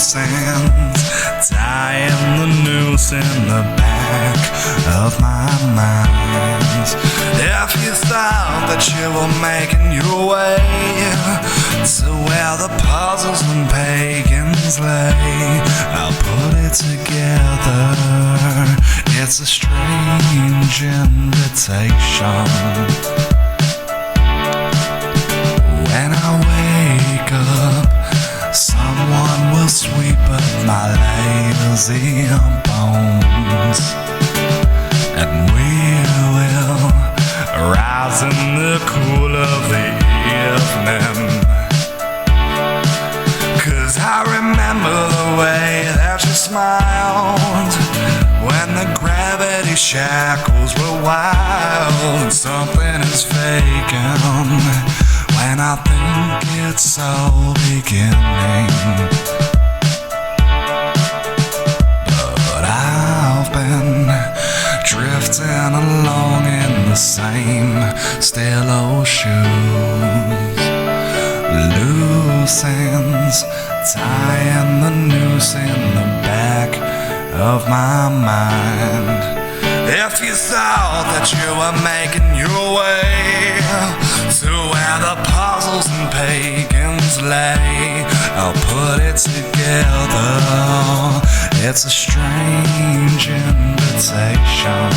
loose ends, tying the noose in the back of my mind. If you thought that you were making your way to where the puzzles and pagans lay, I'll put it together. It's a strange invitation. When I wake up, someone will sweep up my lazy bones, and we will rise in the cool of the evening. 'Cause I remember the way that you smiled when the gravity shackles were wild. Something is faking when I think it's all beginning. But I've been drifting along in the same stale old shoes, loose ends, tying the noose in the back of my mind. If you thought that you were making your way to where the puzzles and pagans lay, I'll put it together. It's a strange invitation.